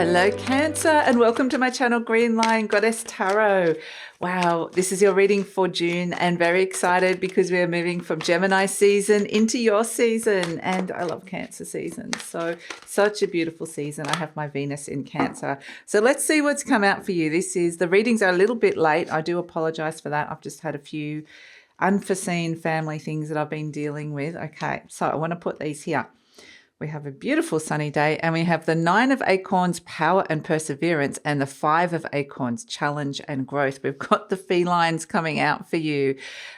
Hello Cancer and welcome to my channel GreenLion Goddess Tarot. Wow, this is your reading for June and very excited because we are moving from Gemini season into your season, and I love Cancer season. So such a beautiful season. I have my Venus in Cancer. So let's see what's come out for you. The readings are a little bit late. I do apologize for that. I've just had a few unforeseen family things that I've been dealing with. Okay, so I want to put these here. We have a beautiful sunny day and we have the 9 of Acorns, power and perseverance, and the 5 of Acorns, challenge and growth. We've got the felines coming out for you.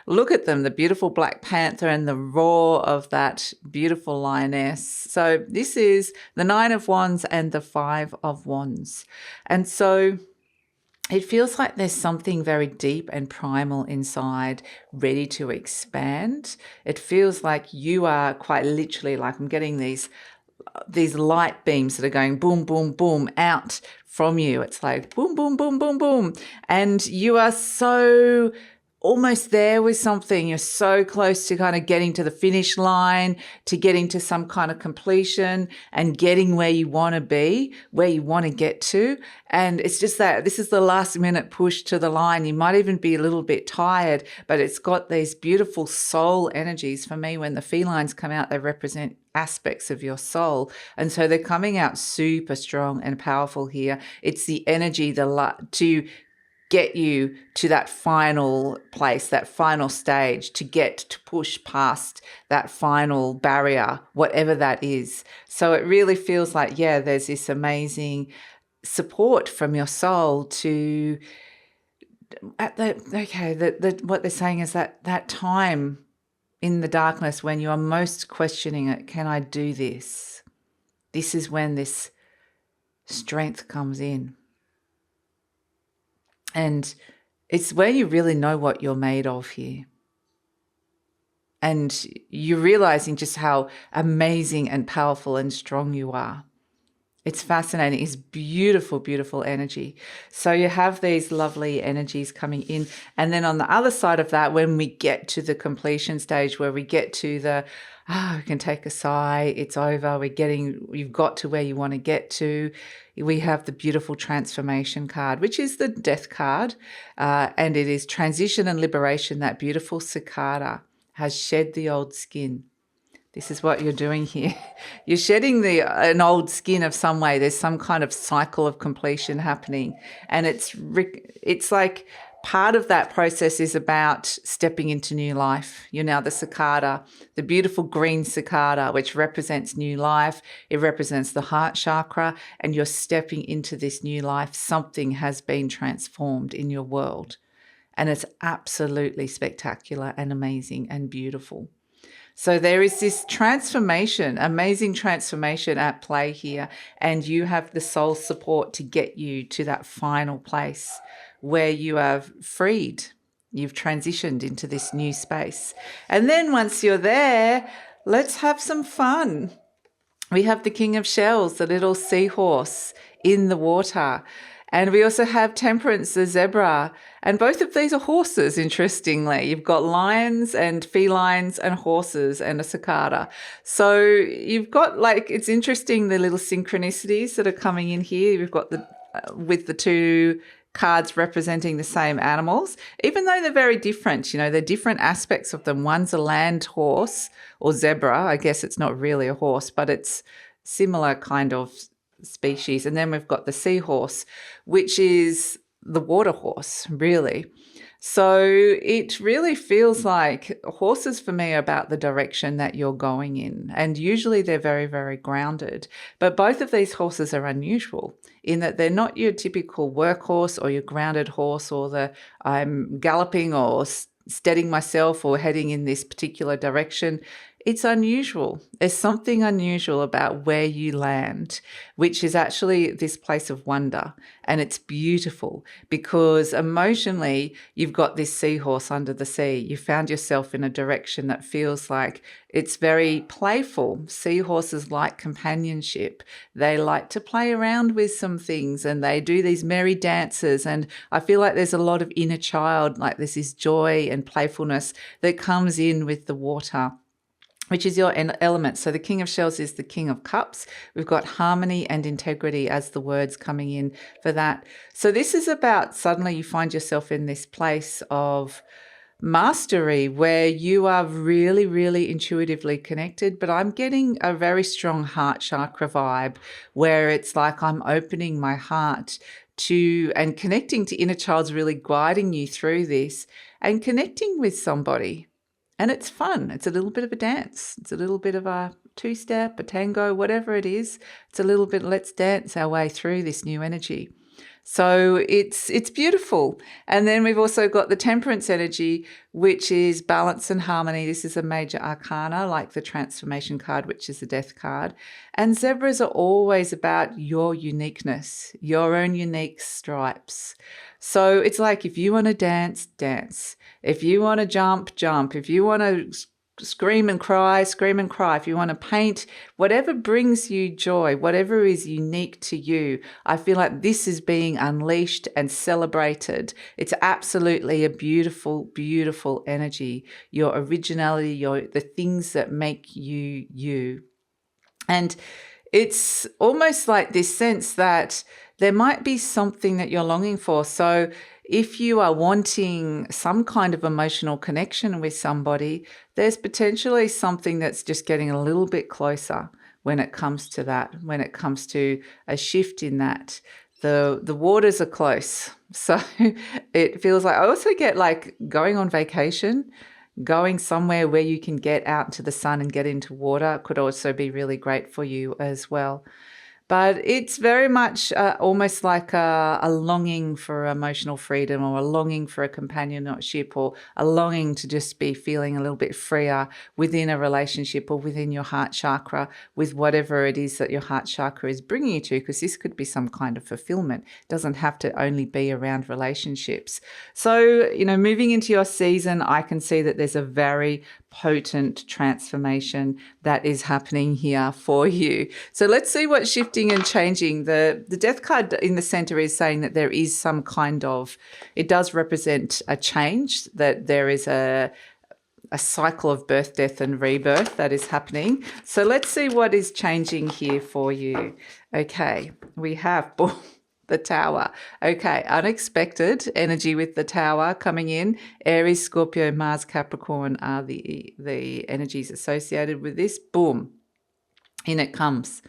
Look at them, the beautiful Black Panther and the roar of that beautiful lioness. So this is the 9 of Wands and the 5 of Wands. And so it feels like there's something very deep and primal inside, ready to expand. It feels like you are quite literally, like I'm getting these light beams that are going boom, boom, boom out from you. It's like boom, boom, boom, boom, boom. And you are so almost there with something. You're so close to kind of getting to the finish line, to getting to some kind of completion and getting where you want to be, where you want to get to. And it's just that this is the last minute push to the line. You might even be a little bit tired, but it's got these beautiful soul energies. For me, when the felines come out, they represent aspects of your soul. And so they're coming out super strong and powerful here. It's the energy to get you to that final place, that final stage, to push past that final barrier, whatever that is. So it really feels like, yeah, there's this amazing support from your soul to, what they're saying is that time in the darkness when you are most questioning it, can I do this? This is when this strength comes in. And it's where you really know what you're made of here. And you're realizing just how amazing and powerful and strong you are. It's fascinating. It's beautiful, beautiful energy. So you have these lovely energies coming in. And then on the other side of that, when we get to the completion stage where we get to the, we can take a sigh, it's over, you've got to where you want to get to. We have the beautiful transformation card, which is the death card. And it is transition and liberation. That beautiful cicada has shed the old skin. This is what you're doing here. You're shedding an old skin of some way. There's some kind of cycle of completion happening. And it's like part of that process is about stepping into new life. You're now the cicada, the beautiful green cicada, which represents new life. It represents the heart chakra, and you're stepping into this new life. Something has been transformed in your world. And it's absolutely spectacular and amazing and beautiful. So there is this transformation, amazing transformation at play here, and you have the soul support to get you to that final place where you are freed. You've transitioned into this new space. And then once you're there, let's have some fun. We have the King of Shells, the little seahorse in the water. And we also have Temperance, the zebra. And both of these are horses, interestingly. You've got lions and felines and horses and a cicada. So you've got, it's interesting, the little synchronicities that are coming in here. We've got with the two cards representing the same animals, even though they're very different. They're different aspects of them. One's a land horse or zebra. I guess it's not really a horse, but it's similar kind of species. And then we've got the seahorse, which is the water horse, really. So it really feels like horses for me are about the direction that you're going in. And usually they're very, very grounded. But both of these horses are unusual in that they're not your typical workhorse or your grounded horse or the I'm galloping or steadying myself or heading in this particular direction. It's unusual. There's something unusual about where you land, which is actually this place of wonder. And it's beautiful because emotionally, you've got this seahorse under the sea. You found yourself in a direction that feels like it's very playful. Seahorses like companionship. They like to play around with some things and they do these merry dances. And I feel like there's a lot of inner child, like there's this joy and playfulness that comes in with the water. which is your element. So the King of Shells is the King of Cups. We've got harmony and integrity as the words coming in for that. So this is about suddenly you find yourself in this place of mastery where you are really, really intuitively connected. But I'm getting a very strong heart chakra vibe where it's like I'm opening my heart to and connecting to inner child's really guiding you through this and connecting with somebody. And it's fun. It's a little bit of a dance. It's a little bit of a two-step, a tango, whatever it is. It's a little bit, let's dance our way through this new energy. So it's beautiful. And then we've also got the Temperance energy, which is balance and harmony. This is a major arcana, like the Transformation card, which is the Death card. And zebras are always about your uniqueness, your own unique stripes. So it's like if you want to dance, dance. If you want to jump, jump. If you want to scream and cry, scream and cry. If you want to paint, whatever brings you joy, whatever is unique to you, I feel like this is being unleashed and celebrated. It's absolutely a beautiful, beautiful energy. Your originality, the things that make you, you. And it's almost like this sense that there might be something that you're longing for. So if you are wanting some kind of emotional connection with somebody, there's potentially something that's just getting a little bit closer when it comes to that, when it comes to a shift in that. The waters are close. So it feels like I also get like going on vacation, going somewhere where you can get out into the sun and get into water could also be really great for you as well. But it's very much almost like a longing for emotional freedom or a longing for a companionship or a longing to just be feeling a little bit freer within a relationship or within your heart chakra with whatever it is that your heart chakra is bringing you to, because this could be some kind of fulfillment. It doesn't have to only be around relationships. So, moving into your season, I can see that there's a very potent transformation that is happening here for you. So let's see what's shifting and changing. The Death card in the center is saying that there is some kind of, it does represent a change, that there is a cycle of birth, death, and rebirth that is happening. So let's see what is changing here for you. Okay, we have the Tower. Okay, unexpected energy with the Tower coming in. Aries, Scorpio, Mars, Capricorn are the energies associated with this. Boom. In it comes.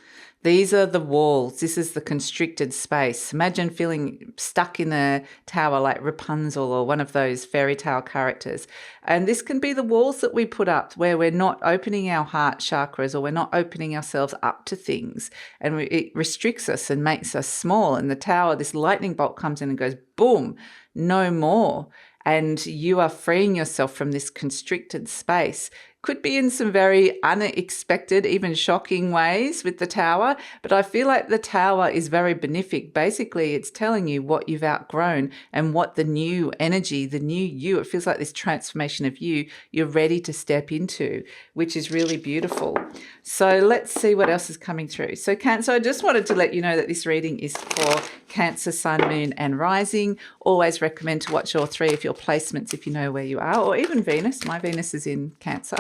These are the walls. This is the constricted space. Imagine feeling stuck in a tower like Rapunzel or one of those fairy tale characters. And this can be the walls that we put up where we're not opening our heart chakras or we're not opening ourselves up to things. And it restricts us and makes us small. And the tower, this lightning bolt comes in and goes, boom, no more. And you are freeing yourself from this constricted space. Could be in some very unexpected, even shocking ways with the Tower, but I feel like the Tower is very benefic. Basically, it's telling you what you've outgrown and what the new energy, the new you, it feels like this transformation of you, you're ready to step into, which is really beautiful. So let's see what else is coming through. So Cancer, I just wanted to let you know that this reading is for Cancer, Sun, Moon and Rising. Always recommend to watch all three of your placements if you know where you are, or even Venus. My Venus is in Cancer.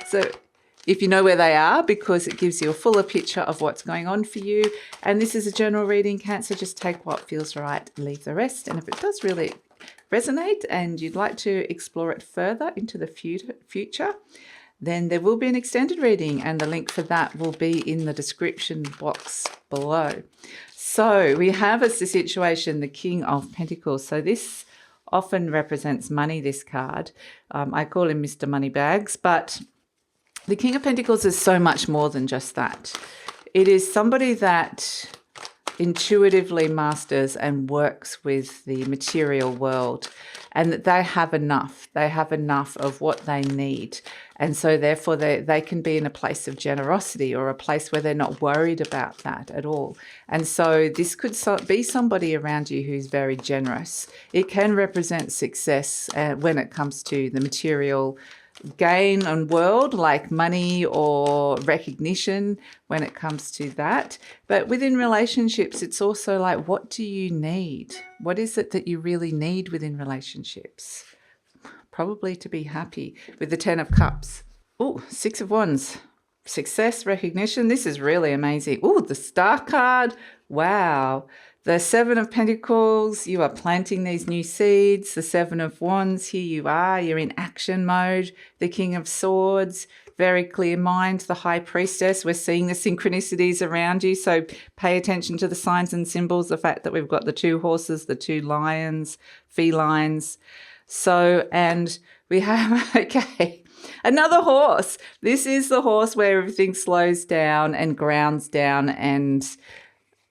So if you know where they are, because it gives you a fuller picture of what's going on for you. And this is a general reading, Cancer. Just take what feels right and leave the rest. And if it does really resonate and you'd like to explore it further into the future, then there will be an extended reading, and the link for that will be in the description box below. So we have as the situation the King of Pentacles. So this often represents money, this card. I call him Mr. Moneybags, but the King of Pentacles is so much more than just that. It is somebody that intuitively masters and works with the material world, and that they have enough. They have enough of what they need. And so therefore they can be in a place of generosity or a place where they're not worried about that at all. And so this could be somebody around you who's very generous. It can represent success when it comes to the material gain and world, like money or recognition when it comes to that. But within relationships, it's also like, what do you need? What is it that you really need within relationships? Probably to be happy, with the Ten of Cups. Oh, Six of Wands. Success, recognition. This is really amazing. Oh, the Star card. Wow. The Seven of Pentacles. You are planting these new seeds. The Seven of Wands. Here you are. You're in action mode. The King of Swords. Very clear mind. The High Priestess. We're seeing the synchronicities around you. So pay attention to the signs and symbols. The fact that we've got the two horses, the two lions, felines. So, and we have, okay, another horse. This is the horse where everything slows down and grounds down, and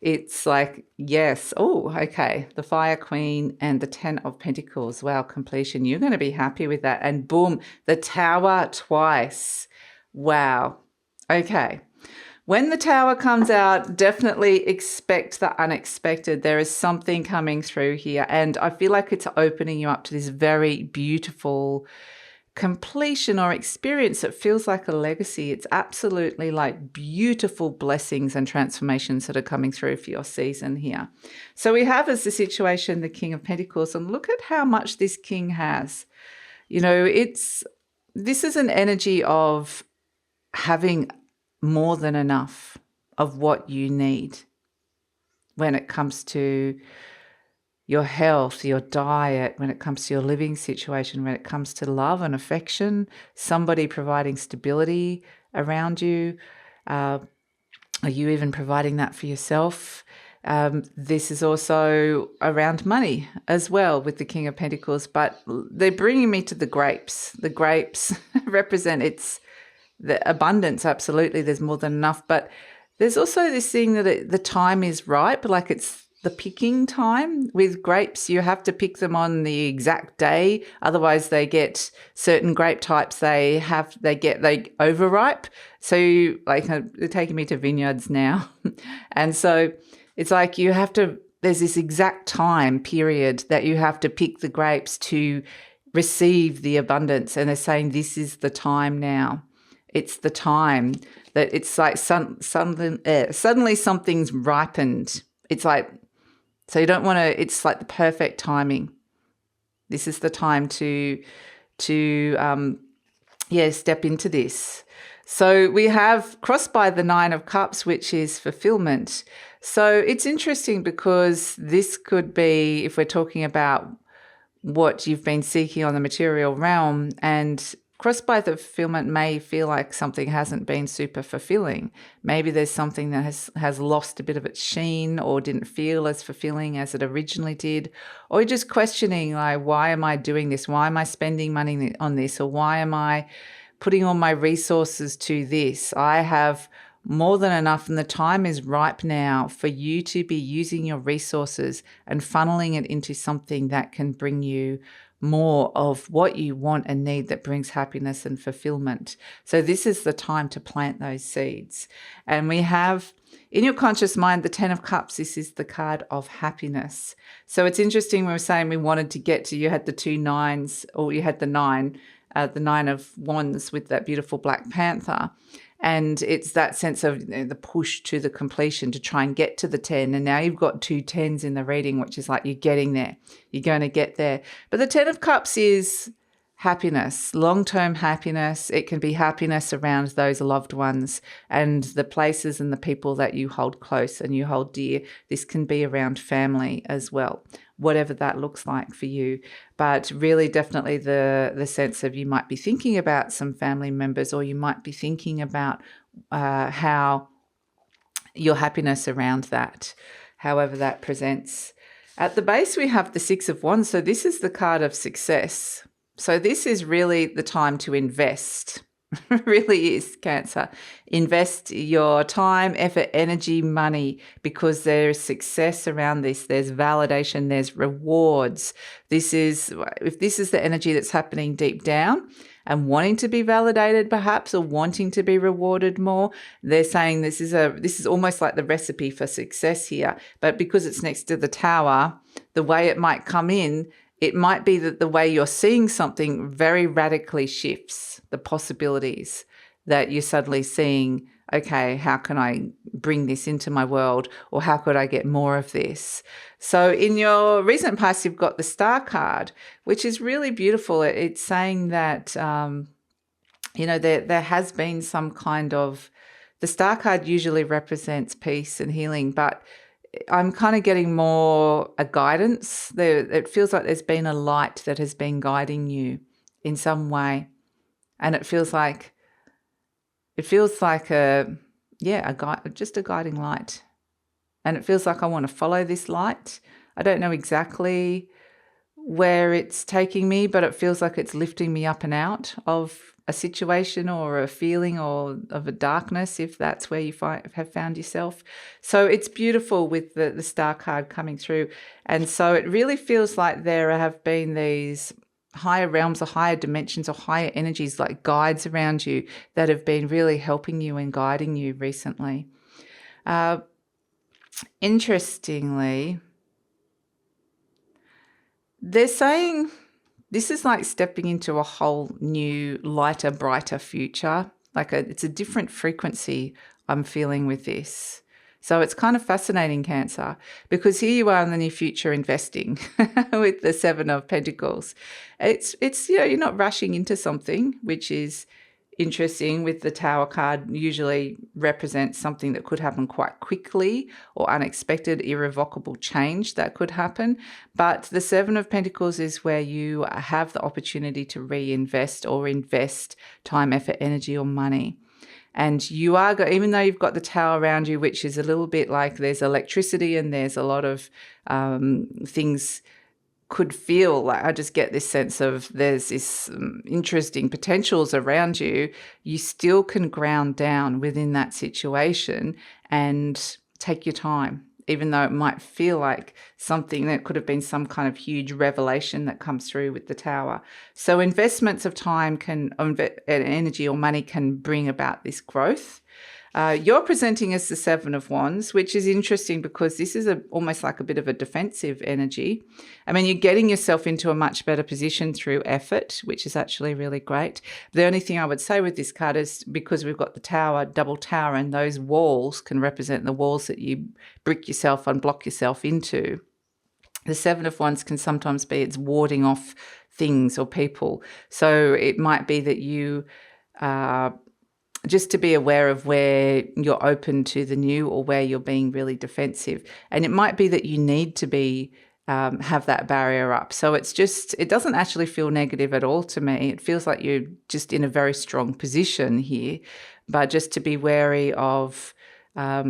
it's like, yes. Oh, okay. The Fire Queen and the Ten of Pentacles. Wow, completion. You're going to be happy with that. And boom, the Tower twice. Wow. Okay. When the Tower comes out, definitely expect the unexpected. There is something coming through here, and I feel like it's opening you up to this very beautiful completion or experience. It feels like a legacy. It's absolutely like beautiful blessings and transformations that are coming through for your season here. So we have as the situation the King of Pentacles, and look at how much this king has. You know, this is an energy of having more than enough of what you need when it comes to your health, your diet, when it comes to your living situation, when it comes to love and affection, somebody providing stability around you. Are you even providing that for yourself? This is also around money as well with the King of Pentacles, but they're bringing me to the grapes. The grapes represent the abundance. Absolutely, there's more than enough, but there's also this thing that the time is ripe, like it's the picking time. With grapes, you have to pick them on the exact day, otherwise they get certain grape types, they overripe. So like, they're taking me to vineyards now. And so it's like there's this exact time period that you have to pick the grapes to receive the abundance, and they're saying this is the time now. It's the time that it's like suddenly something's ripened. It's like, so you don't want to, it's like the perfect timing. This is the time to step into this. So we have crossed by the Nine of Cups, which is fulfillment. So it's interesting because this could be, if we're talking about what you've been seeking on the material realm, and crossed by the fulfillment may feel like something hasn't been super fulfilling. Maybe there's something that has lost a bit of its sheen or didn't feel as fulfilling as it originally did. Or you're just questioning, like, why am I doing this? Why am I spending money on this? Or why am I putting all my resources to this? I have more than enough, and the time is ripe now for you to be using your resources and funneling it into something that can bring you more of what you want and need, that brings happiness and fulfillment. So this is the time to plant those seeds. And we have in your conscious mind the Ten of Cups. This is the card of happiness. So it's interesting, we were saying we wanted to get to, you had the two nines, or you had the Nine of Wands with that beautiful Black Panther. And it's that sense of the push to the completion to try and get to the 10. And now you've got two 10s in the reading, which is like you're getting there. You're going to get there. But the Ten of Cups is happiness, long-term happiness. It can be happiness around those loved ones and the places and the people that you hold close and you hold dear. This can be around family as well, whatever that looks like for you. But really, definitely the sense of you might be thinking about some family members, or you might be thinking about how your happiness around that, however that presents. At the base, we have the Six of Wands. So this is the card of success. So this is really the time to invest. It really is, Cancer. Invest your time, effort, energy, money, because there's success around this. There's validation, there's rewards. If this is the energy that's happening deep down and wanting to be validated perhaps, or wanting to be rewarded more, they're saying this is almost like the recipe for success here. But because it's next to the Tower, the way it might come in, it might be that the way you're seeing something very radically shifts the possibilities, that you're suddenly seeing, okay, how can I bring this into my world, or how could I get more of this? So in your recent past, you've got the Star card, which is really beautiful. It's saying that you know, there has been some kind of, the star card usually represents peace and healing, but I'm kind of getting more a guidance. It feels like there's been a light that has been guiding you in some way. And it feels like a guide, just a guiding light. And it feels like I want to follow this light. I don't know exactly where it's taking me, but it feels like it's lifting me up and out of a situation or a feeling or of a darkness, if that's where you have found yourself. So it's beautiful with the star card coming through. And so it really feels like there have been these higher realms or higher dimensions or higher energies, like guides around you, that have been really helping you and guiding you recently. Interestingly, they're saying this is like stepping into a whole new, lighter, brighter future. It's a different frequency I'm feeling with this. So it's kind of fascinating, Cancer, because here you are in the near future investing with the Seven of Pentacles. It's you're not rushing into something, which is interesting. With the Tower card, usually represents something that could happen quite quickly or unexpected, irrevocable change that could happen. But the Seven of Pentacles is where you have the opportunity to reinvest or invest time, effort, energy, or money. And you are, even though you've got the Tower around you, which is a little bit like there's electricity and there's a lot of things could feel like, I just get this sense of there's this interesting potentials around you, you still can ground down within that situation and take your time, even though it might feel like something that could have been some kind of huge revelation that comes through with the Tower. So investments of time energy or money can bring about this growth. You're presenting as the Seven of Wands, which is interesting because this is almost like a bit of a defensive energy. I mean, you're getting yourself into a much better position through effort, which is actually really great. The only thing I would say with this card is because we've got the Tower, double Tower, and those walls can represent the walls that you brick yourself and block yourself into. The Seven of Wands can sometimes be it's warding off things or people. So it might be that you just to be aware of where you're open to the new or where you're being really defensive. And it might be that you need to be have that barrier up. So it doesn't actually feel negative at all to me. It feels like you're just in a very strong position here, but just to be wary of, not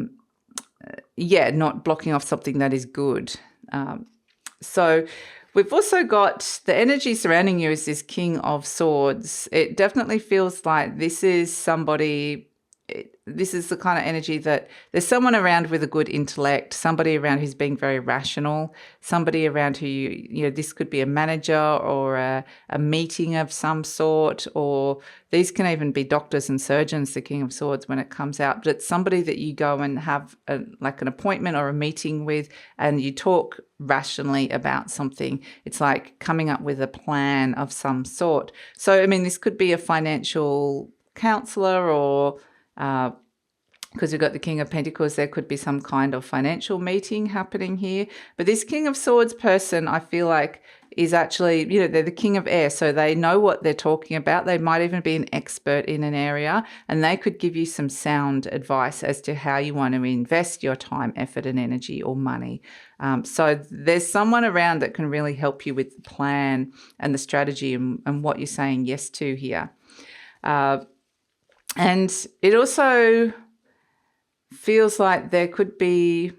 blocking off something that is good. So we've also got the energy surrounding you is this King of Swords. It definitely feels like this is the kind of energy that there's someone around with a good intellect, somebody around who's being very rational, somebody around who, this could be a manager or a meeting of some sort, or these can even be doctors and surgeons, the King of Swords, when it comes out. But it's somebody that you go and have an appointment or a meeting with, and you talk rationally about something. It's like coming up with a plan of some sort. So, I mean, this could be a financial counselor or because we've got the King of Pentacles, there could be some kind of financial meeting happening here. But this King of Swords person, I feel like, is actually, they're the King of Air, so they know what they're talking about. They might even be an expert in an area, and they could give you some sound advice as to how you want to invest your time, effort, and energy or money. So there's someone around that can really help you with the plan and the strategy and what you're saying yes to here. And it also feels like there could be,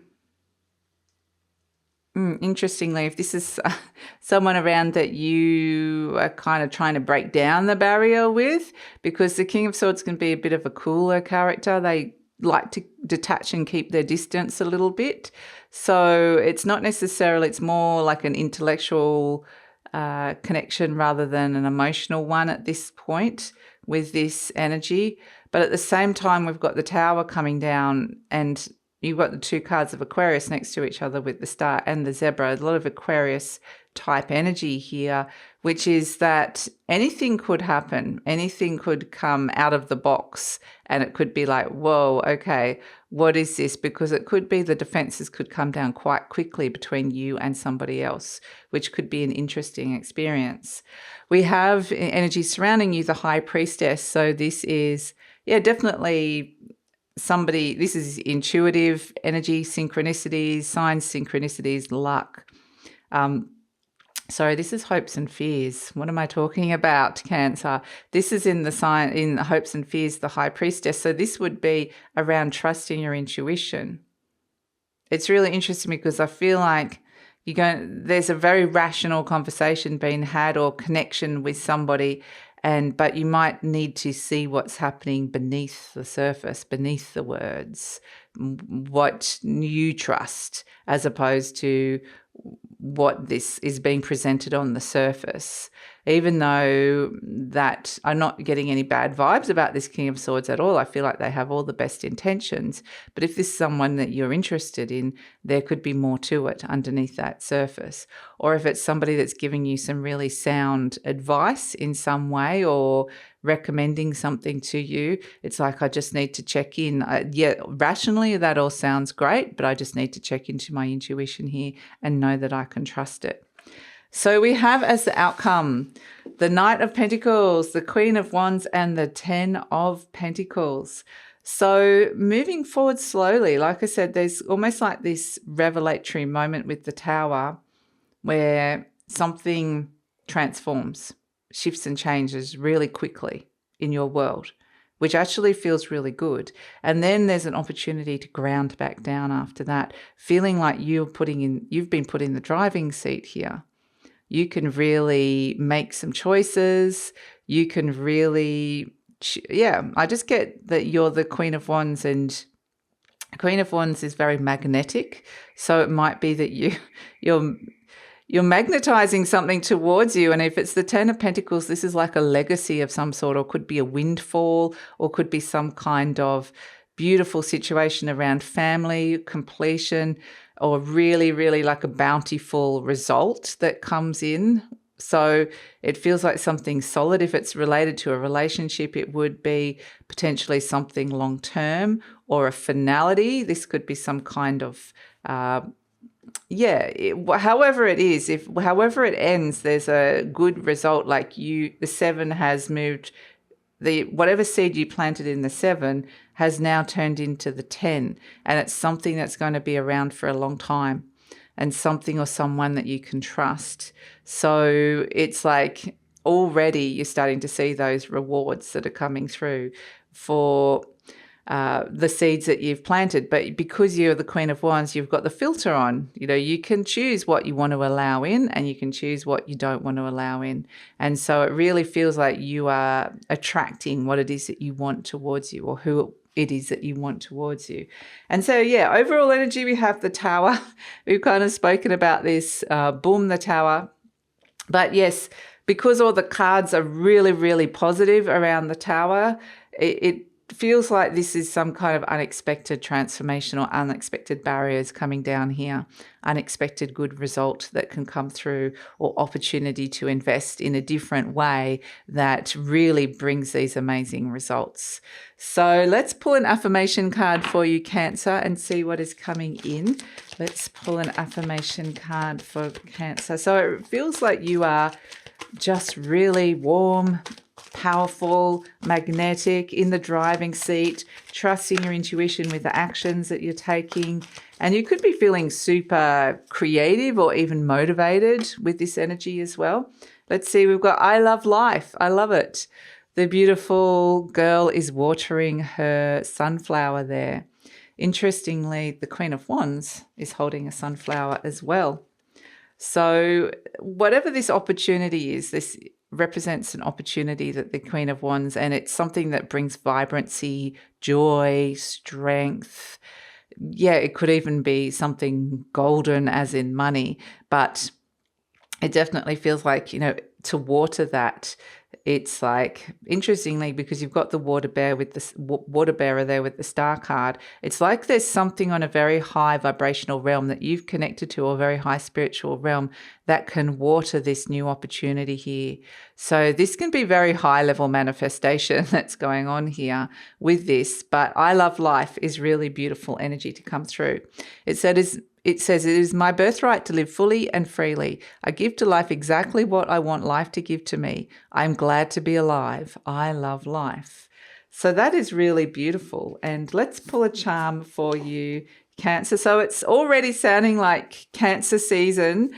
interestingly, if this is someone around that you are kind of trying to break down the barrier with, because the King of Swords can be a bit of a cooler character. They like to detach and keep their distance a little bit. So it's not necessarily, it's more like an intellectual connection rather than an emotional one at this point with this energy. But at the same time, we've got the Tower coming down, and you've got the two cards of Aquarius next to each other with the star and the zebra, a lot of Aquarius type energy here, which is that anything could happen, anything could come out of the box, and it could be like, whoa, okay, what is this? Because it could be the defenses could come down quite quickly between you and somebody else, which could be an interesting experience. We have energy surrounding you, the High Priestess. So this is, definitely somebody, this is intuitive energy, synchronicities, signs, synchronicities, luck. Sorry, this is hopes and fears. What am I talking about, Cancer? This is in the sign, in hopes and fears, the High Priestess. So this would be around trusting your intuition. It's really interesting because I feel like there's a very rational conversation being had or connection with somebody, but you might need to see what's happening beneath the surface, beneath the words, what you trust, as opposed to what this is being presented on the surface. Even though that I'm not getting any bad vibes about this King of Swords at all. I feel like they have all the best intentions. But if this is someone that you're interested in, there could be more to it underneath that surface. Or if it's somebody that's giving you some really sound advice in some way or recommending something to you, it's like, I just need to check in. Rationally, that all sounds great, but I just need to check into my intuition here and know that I can trust it. So we have as the outcome the Knight of Pentacles, the Queen of Wands, and the Ten of Pentacles. So moving forward slowly, like I said, there's almost like this revelatory moment with the Tower where something transforms, shifts and changes really quickly in your world, which actually feels really good. And then there's an opportunity to ground back down after that, feeling like you've been put in the driving seat here. You can really make some choices. You can really, I just get that you're the Queen of Wands, and Queen of Wands is very magnetic. So it might be that you're magnetizing something towards you. And if it's the Ten of Pentacles, this is like a legacy of some sort, or could be a windfall, or could be some kind of beautiful situation around family completion, or really, really like a bountiful result that comes in. So it feels like something solid. If it's related to a relationship, it would be potentially something long-term or a finality. This could be some kind of, however it is, however it ends, there's a good result. Like the 7 has moved, whatever seed you planted in the 7 has now turned into the 10, and it's something that's going to be around for a long time, and something or someone that you can trust. So it's like already you're starting to see those rewards that are coming through for the seeds that you've planted. But because you're the Queen of Wands, you've got the filter on. You can choose what you want to allow in, and you can choose what you don't want to allow in. And so it really feels like you are attracting what it is that you want towards you, or who it is that you want towards you. And so, overall energy, we have the Tower. We've kind of spoken about this, boom, the Tower. But yes, because all the cards are really, really positive around the Tower, it feels like this is some kind of unexpected transformation or unexpected barriers coming down here, unexpected good result that can come through, or opportunity to invest in a different way that really brings these amazing results. So let's pull an affirmation card for you, Cancer, and see what is coming in. Let's pull an affirmation card for Cancer. So it feels like you are just really warm, powerful, magnetic, in the driving seat, trusting your intuition with the actions that you're taking. And you could be feeling super creative or even motivated with this energy as well. Let's see, we've got I love life. I love it. The beautiful girl is watering her sunflower there. Interestingly, the Queen of Wands is holding a sunflower as well. So whatever this opportunity is, this represents an opportunity that the Queen of Wands, and it's something that brings vibrancy, joy, strength. It could even be something golden as in money, but it definitely feels like, to water that, it's like, interestingly, because you've got the water bearer there with the star card, it's like there's something on a very high vibrational realm that you've connected to, or a very high spiritual realm, that can water this new opportunity here. So this can be very high level manifestation that's going on here with this, but I love life is really beautiful energy to come through. It says, it is my birthright to live fully and freely. I give to life exactly what I want life to give to me. I'm glad to be alive. I love life. So that is really beautiful. And let's pull a charm for you, Cancer. So it's already sounding like Cancer season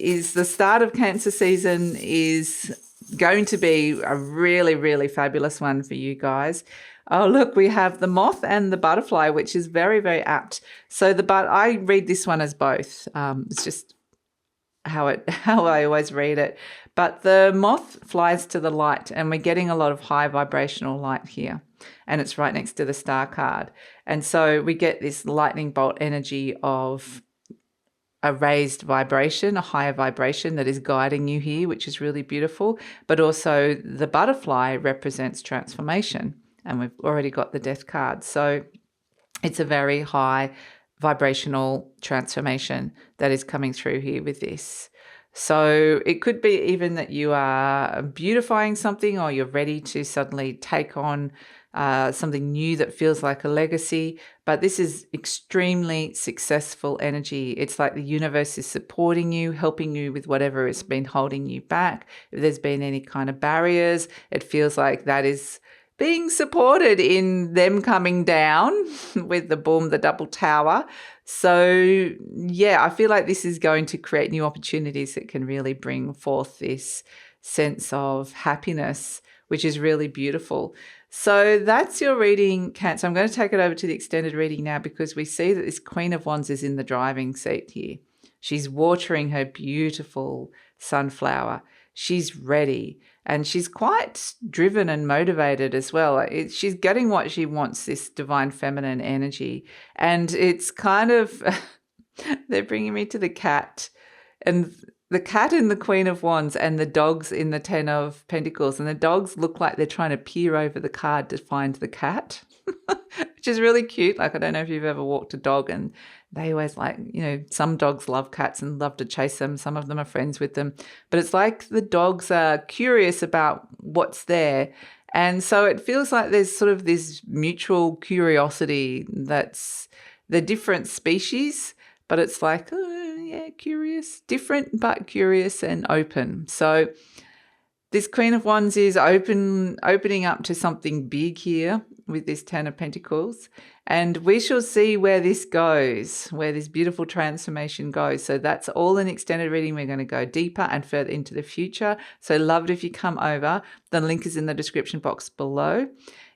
is the start of Cancer season is going to be a really, really fabulous one for you guys. Oh, look, we have the moth and the butterfly, which is very, very apt. So I read this one as both. It's just how I always read it. But the moth flies to the light, and we're getting a lot of high vibrational light here. And it's right next to the star card. And so we get this lightning bolt energy of a raised vibration, a higher vibration that is guiding you here, which is really beautiful. But also the butterfly represents transformation. And we've already got the death card. So it's a very high vibrational transformation that is coming through here with this. So it could be even that you are beautifying something, or you're ready to suddenly take on something new that feels like a legacy. But this is extremely successful energy. It's like the universe is supporting you, helping you with whatever has been holding you back. If there's been any kind of barriers, it feels like that is being supported in them coming down with the boom, the double tower. So yeah, I feel like this is going to create new opportunities that can really bring forth this sense of happiness, which is really beautiful. So that's your reading, Cancer. I'm going to take it over to the extended reading now, because we see that this Queen of Wands is in the driving seat here. She's watering her beautiful sunflower. She's ready. And she's quite driven and motivated as well. She's getting what she wants, this divine feminine energy. And it's kind of, they're bringing me to the cat. And the cat in the Queen of Wands and the dogs in the Ten of Pentacles. And the dogs look like they're trying to peer over the card to find the cat, which is really cute. Like, I don't know if you've ever walked a dog, and they always like, some dogs love cats and love to chase them. Some of them are friends with them. But it's like the dogs are curious about what's there. And so it feels like there's sort of this mutual curiosity that's the different species, but it's like, curious, different but curious and open. So this Queen of Wands is opening up to something big here with this Ten of Pentacles. And we shall see where this goes, where this beautiful transformation goes. So that's all an extended reading. We're going to go deeper and further into the future. So love it if you come over. The link is in the description box below.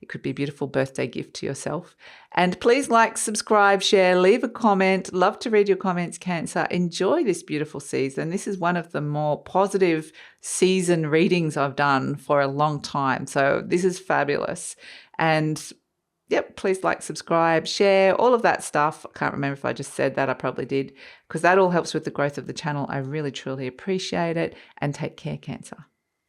It could be a beautiful birthday gift to yourself. And please like, subscribe, share, leave a comment. Love to read your comments, Cancer. Enjoy this beautiful season. This is one of the more positive season readings I've done for a long time. So this is fabulous. And yep, please like, subscribe, share, all of that stuff. I can't remember if I just said that. I probably did, because that all helps with the growth of the channel. I really, truly appreciate it. And take care, Cancer.